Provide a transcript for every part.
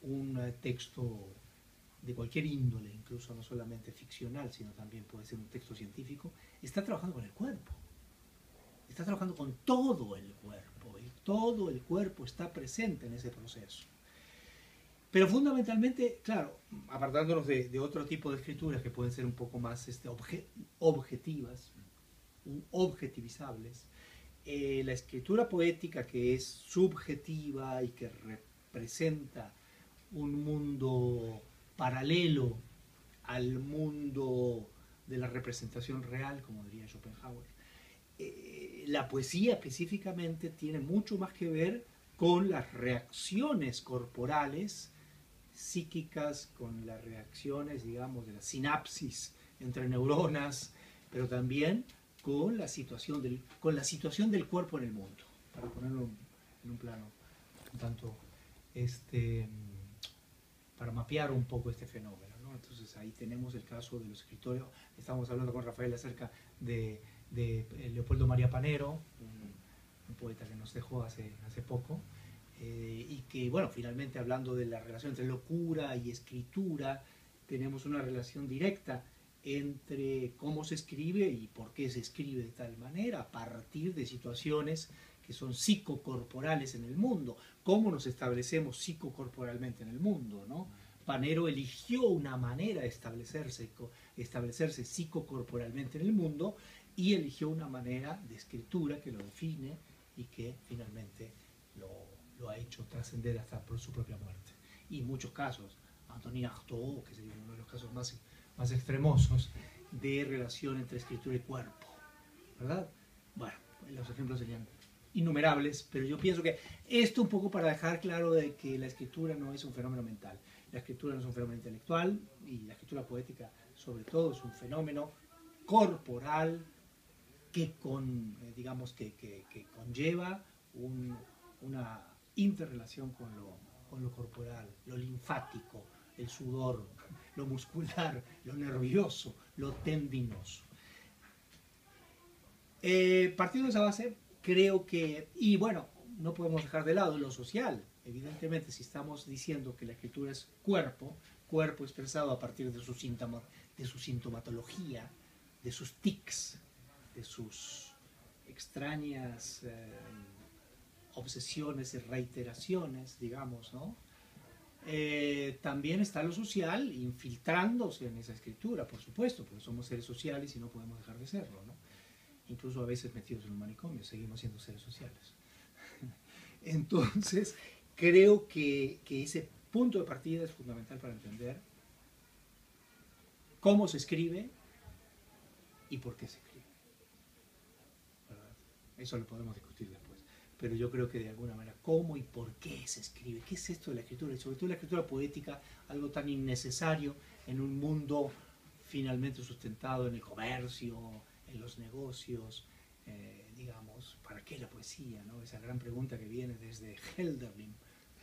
un texto de cualquier índole, incluso no solamente ficcional, sino también puede ser un texto científico, está trabajando con el cuerpo, está trabajando con todo el cuerpo, y todo el cuerpo está presente en ese proceso. Pero fundamentalmente, claro, apartándonos de otro tipo de escrituras que pueden ser un poco más objetivas, objetivizables, la escritura poética, que es subjetiva y que representa un mundo paralelo al mundo de la representación real, como diría Schopenhauer, la poesía específicamente tiene mucho más que ver con las reacciones corporales, psíquicas, con las reacciones, digamos, de la sinapsis entre neuronas, pero también con la situación del cuerpo en el mundo, para ponerlo en un plano un tanto, para mapear un poco este fenómeno, ¿no? Entonces ahí tenemos el caso de los escritores. Estábamos hablando con Rafael acerca de Leopoldo María Panero, un poeta que nos dejó hace poco, y que, bueno, finalmente, hablando de la relación entre locura y escritura, tenemos una relación directa entre cómo se escribe y por qué se escribe de tal manera, a partir de situaciones que son psicocorporales en el mundo. ¿Cómo nos establecemos psicocorporalmente en el mundo, ¿no? Panero eligió una manera de establecerse psicocorporalmente en el mundo, y eligió una manera de escritura que lo define y que finalmente lo ha hecho trascender hasta por su propia muerte. Y en muchos casos, Antonin Artaud, que sería uno de los casos más extremosos de relación entre escritura y cuerpo, ¿verdad? Bueno, los ejemplos serían innumerables, pero yo pienso que esto un poco para dejar claro de que la escritura no es un fenómeno mental, la escritura no es un fenómeno intelectual, y la escritura poética sobre todo es un fenómeno corporal que conlleva una interrelación con lo corporal, lo linfático, el sudor, lo muscular, lo nervioso, lo tendinoso. Partiendo de esa base, creo que, y bueno, no podemos dejar de lado lo social. Evidentemente, si estamos diciendo que la escritura es cuerpo expresado a partir de su sintomatología, de sus tics, de sus extrañas obsesiones y reiteraciones, digamos, ¿no? También está lo social infiltrándose en esa escritura, por supuesto, porque somos seres sociales y no podemos dejar de serlo, ¿no? Incluso a veces metidos en un manicomio, seguimos siendo seres sociales. Entonces, creo que ese punto de partida es fundamental para entender cómo se escribe y por qué se escribe, ¿verdad? Eso lo podemos discutir después. Pero yo creo que de alguna manera, cómo y por qué se escribe, qué es esto de la escritura, y sobre todo la escritura poética, algo tan innecesario en un mundo finalmente sustentado en el comercio, en los negocios, digamos, ¿para qué la poesía, ¿no? Esa gran pregunta que viene desde Hölderlin,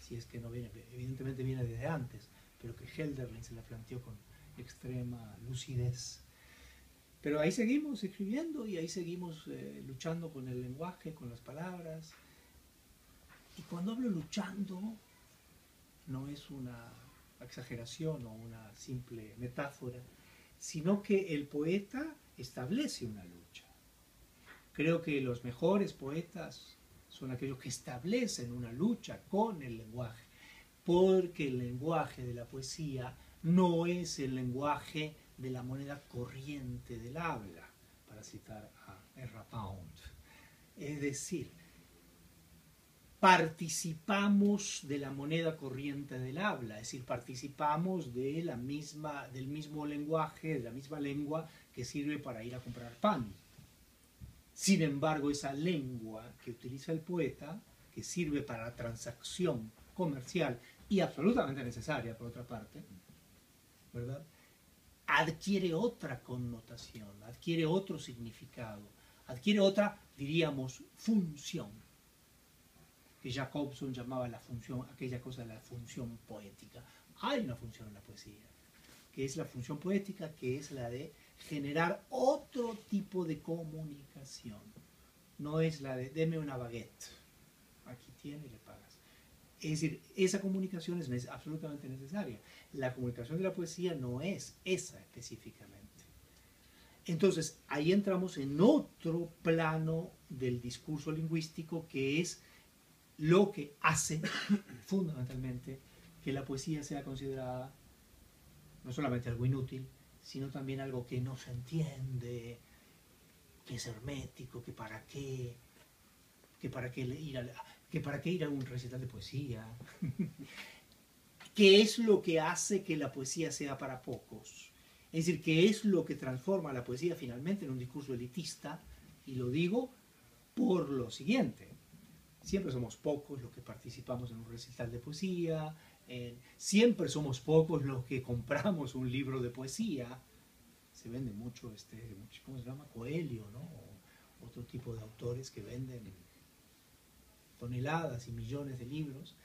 si es que no viene, evidentemente viene desde antes, pero que Hölderlin se la planteó con extrema lucidez. Pero ahí seguimos escribiendo y ahí seguimos luchando con el lenguaje, con las palabras. Y cuando hablo luchando, no es una exageración o una simple metáfora, sino que el poeta establece una lucha. Creo que los mejores poetas son aquellos que establecen una lucha con el lenguaje, porque el lenguaje de la poesía no es el lenguaje de la moneda corriente del habla, para citar a R. Pound. Es decir, participamos de la moneda corriente del habla, es decir, participamos del mismo lenguaje, de la misma lengua que sirve para ir a comprar pan. Sin embargo, esa lengua que utiliza el poeta, que sirve para la transacción comercial y absolutamente necesaria, por otra parte, ¿verdad?, adquiere otra connotación, adquiere otro significado, adquiere otra, diríamos, función, que Jacobson llamaba la función, aquella cosa de la función poética. Hay una función en la poesía, que es la función poética, que es la de generar otro tipo de comunicación. No es la de, deme una baguette, aquí tiene y le pagas. Es decir, esa comunicación es absolutamente necesaria. La comunicación de la poesía no es esa específicamente. Entonces, ahí entramos en otro plano del discurso lingüístico, que es lo que hace fundamentalmente que la poesía sea considerada no solamente algo inútil, sino también algo que no se entiende, que es hermético, que para qué ir a un recital de poesía. ¿Qué es lo que hace que la poesía sea para pocos? Es decir, ¿qué es lo que transforma la poesía finalmente en un discurso elitista? Y lo digo por lo siguiente. Siempre somos pocos los que participamos en un recital de poesía, siempre somos pocos los que compramos un libro de poesía. Se vende mucho, ¿cómo se llama? Coelho, ¿no? O otro tipo de autores que venden toneladas y millones de libros.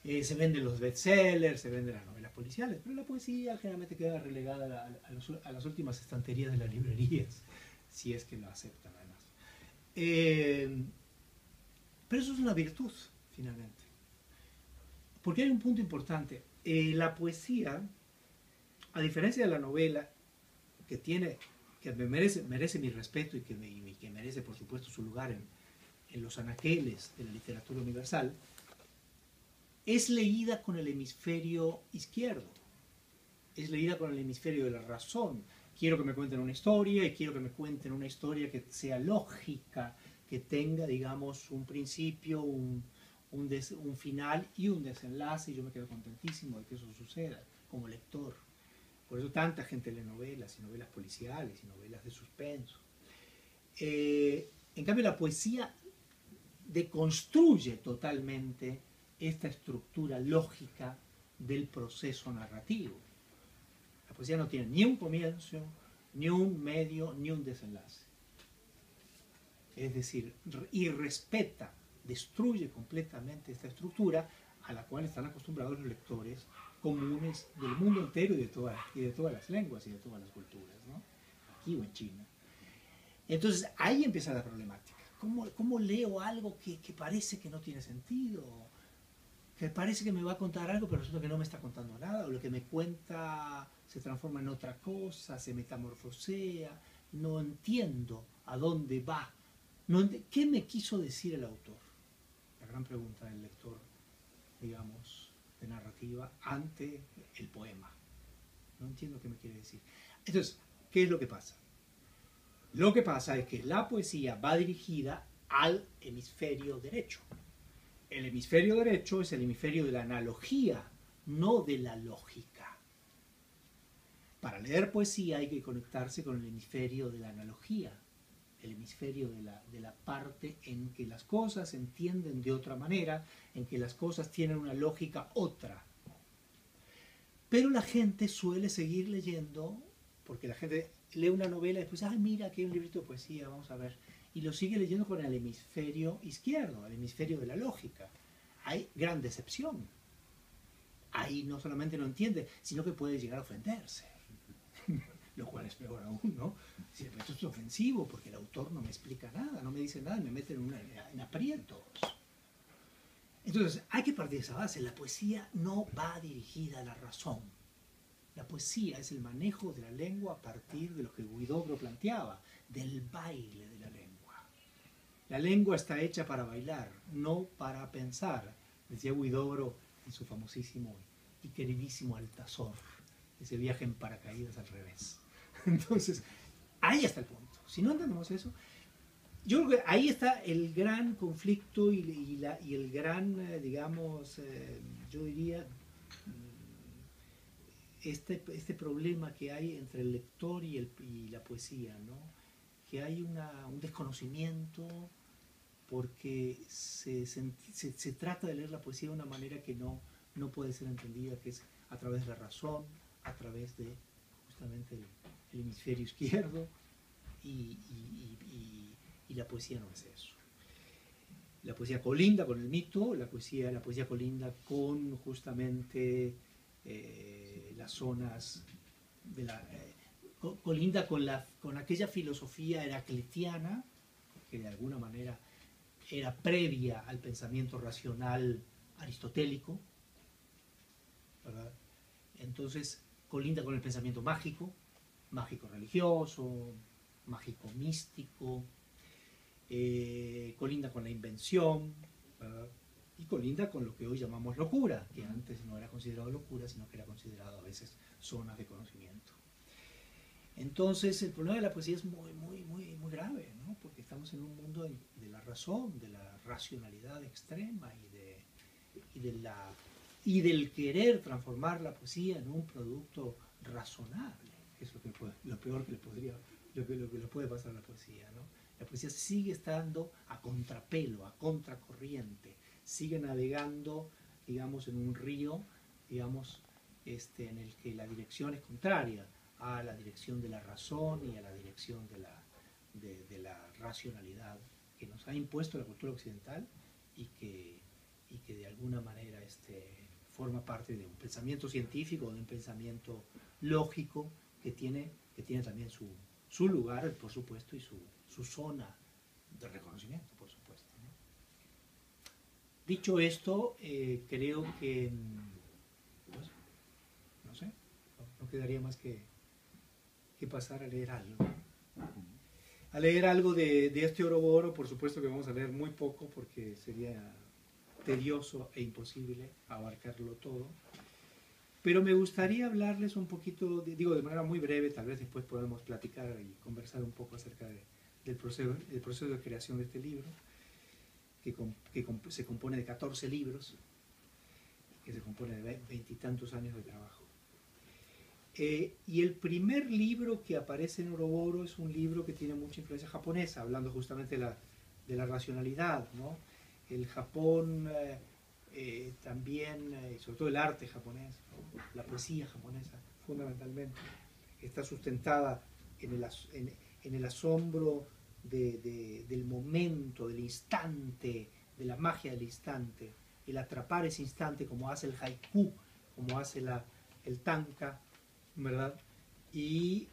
Se venden los bestsellers, se venden las novelas policiales, pero la poesía generalmente queda relegada a las últimas estanterías de las librerías, si es que lo aceptan además. Pero eso es una virtud, finalmente. Porque hay un punto importante. La poesía, a diferencia de la novela, que merece mi respeto y que merece, por supuesto, su lugar en los anaqueles de la literatura universal, es leída con el hemisferio izquierdo, es leída con el hemisferio de la razón. Quiero que me cuenten una historia y quiero que me cuenten una historia que sea lógica, que tenga, digamos, un principio, un final y un desenlace, y yo me quedo contentísimo de que eso suceda como lector. Por eso tanta gente lee novelas, y novelas policiales, y novelas de suspenso. En cambio, la poesía deconstruye totalmente esta estructura lógica del proceso narrativo. La poesía no tiene ni un comienzo, ni un medio, ni un desenlace. Es decir, y respeta, destruye completamente esta estructura a la cual están acostumbrados los lectores comunes del mundo entero y de todas las lenguas y de todas las culturas, ¿no? Aquí o en China. Entonces ahí empieza la problemática. ¿Cómo leo algo que parece que no tiene sentido? Que parece que me va a contar algo, pero resulta que no me está contando nada, o lo que me cuenta se transforma en otra cosa, se metamorfosea, no entiendo a dónde va. ¿Qué me quiso decir el autor? La gran pregunta del lector, digamos, de narrativa ante el poema. No entiendo qué me quiere decir. Entonces, ¿qué es lo que pasa? Lo que pasa es que la poesía va dirigida al hemisferio derecho. El hemisferio derecho es el hemisferio de la analogía, no de la lógica. Para leer poesía hay que conectarse con el hemisferio de la analogía, el hemisferio de la parte en que las cosas se entienden de otra manera, en que las cosas tienen una lógica otra. Pero la gente suele seguir leyendo, porque la gente lee una novela y después, mira, aquí hay un librito de poesía, vamos a ver. Y lo sigue leyendo con el hemisferio izquierdo, el hemisferio de la lógica. Hay gran decepción. Ahí no solamente no entiende, sino que puede llegar a ofenderse. Lo cual es peor aún, ¿no? Si esto es ofensivo porque el autor no me explica nada, no me dice nada, me mete en aprietos. Entonces, hay que partir de esa base. La poesía no va dirigida a la razón. La poesía es el manejo de la lengua a partir de lo que Huidobro planteaba, del baile de la lengua. La lengua está hecha para bailar, no para pensar, decía Huidobro en su famosísimo y queridísimo Altazor, ese viaje en paracaídas al revés. Entonces, ahí está el punto. Si no entendemos eso, yo creo que ahí está el gran conflicto y el gran, digamos, yo diría, este problema que hay entre el lector y la poesía, ¿no? Que hay un desconocimiento porque se trata de leer la poesía de una manera que no puede ser entendida, que es a través de la razón, a través de justamente el hemisferio izquierdo, y la poesía no es eso. La poesía colinda con el mito, la poesía colinda con justamente las zonas de colinda con aquella filosofía heraclitiana que de alguna manera era previa al pensamiento racional aristotélico, ¿verdad? Entonces colinda con el pensamiento mágico, mágico religioso, mágico místico, colinda con la invención, ¿verdad? Y colinda con lo que hoy llamamos locura, que antes no era considerado locura, sino que era considerado a veces zonas de conocimiento. Entonces el problema de la poesía es muy grave, ¿no? Porque estamos en un mundo de la razón, de la racionalidad extrema y del querer transformar la poesía en un producto razonable, que es lo peor que lo que le puede pasar a la poesía, ¿no? La poesía sigue estando a contrapelo, a contracorriente, sigue navegando, digamos, en un río, digamos, en el que la dirección es contraria a la dirección de la razón y a la dirección de la racionalidad que nos ha impuesto la cultura occidental y que de alguna manera forma parte de un pensamiento científico, de un pensamiento lógico que tiene también su lugar, por supuesto, y su zona de reconocimiento, por supuesto, ¿no? Dicho esto, creo que, pues, no sé, no quedaría más que pasar a leer algo. A leer algo de este Oroboro. Por supuesto que vamos a leer muy poco porque sería tedioso e imposible abarcarlo todo. Pero me gustaría hablarles un poquito, digo de manera muy breve, tal vez después podamos platicar y conversar un poco acerca del proceso de creación de este libro, que se compone de 14 libros, que se compone de 20 y tantos años de trabajo. Y el primer libro que aparece en Oroboro es un libro que tiene mucha influencia japonesa, hablando justamente de la racionalidad, ¿no? El Japón también, sobre todo el arte japonés, ¿no? La poesía japonesa, fundamentalmente, está sustentada en el asombro del momento, del instante, de la magia del instante, el atrapar ese instante como hace el haiku, como hace el tanka, ¿verdad? Y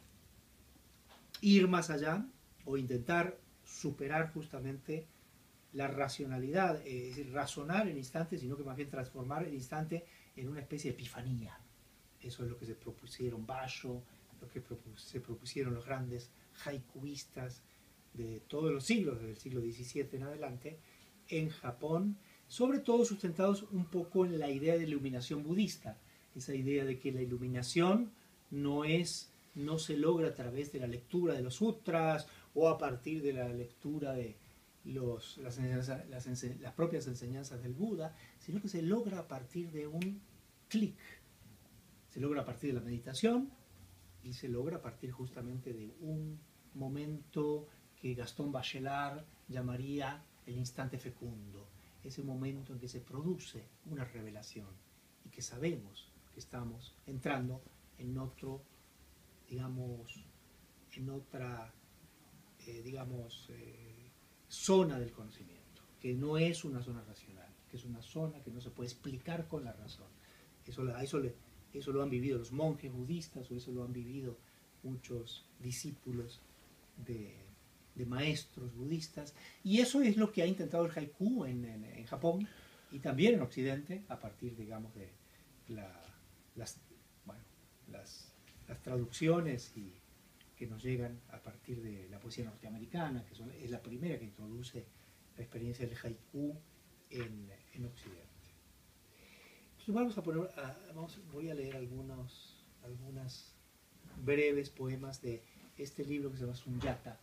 ir más allá o intentar superar justamente la racionalidad, es decir, razonar el instante, sino que más bien transformar el instante en una especie de epifanía. Eso es lo que se propusieron Basho, lo que se propusieron los grandes haikuistas de todos los siglos, desde el siglo XVII en adelante, en Japón, sobre todo sustentados un poco en la idea de iluminación budista, esa idea de que la iluminación no se logra a través de la lectura de los sutras o a partir de la lectura de las propias enseñanzas del Buda, sino que se logra a partir de un clic, se logra a partir de la meditación y se logra a partir justamente de un momento que Gastón Bachelard llamaría el instante fecundo, ese momento en que se produce una revelación y que sabemos que estamos entrando en otro, digamos, en otra, zona del conocimiento, que no es una zona racional, que es una zona que no se puede explicar con la razón. Eso lo han vivido los monjes budistas, o eso lo han vivido muchos discípulos de maestros budistas, y eso es lo que ha intentado el haiku en Japón y también en Occidente, a partir, digamos, de las traducciones que nos llegan a partir de la poesía norteamericana, que es la primera que introduce la experiencia del haiku en Occidente. Entonces voy a leer algunas breves poemas de este libro que se llama Sunyata,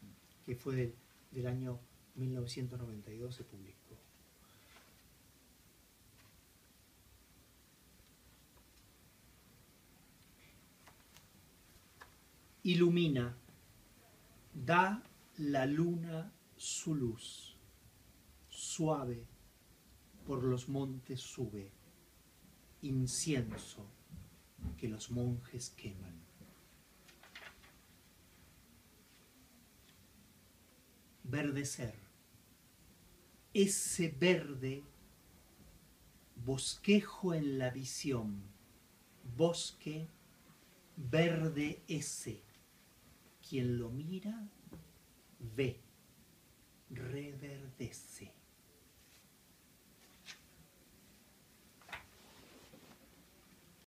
que fue del año 1992, se publicó. Ilumina, da la luna su luz, suave por los montes sube, incienso que los monjes queman. Verdecer, ese verde, bosquejo en la visión, bosque verde ese, quien lo mira, ve, reverdece.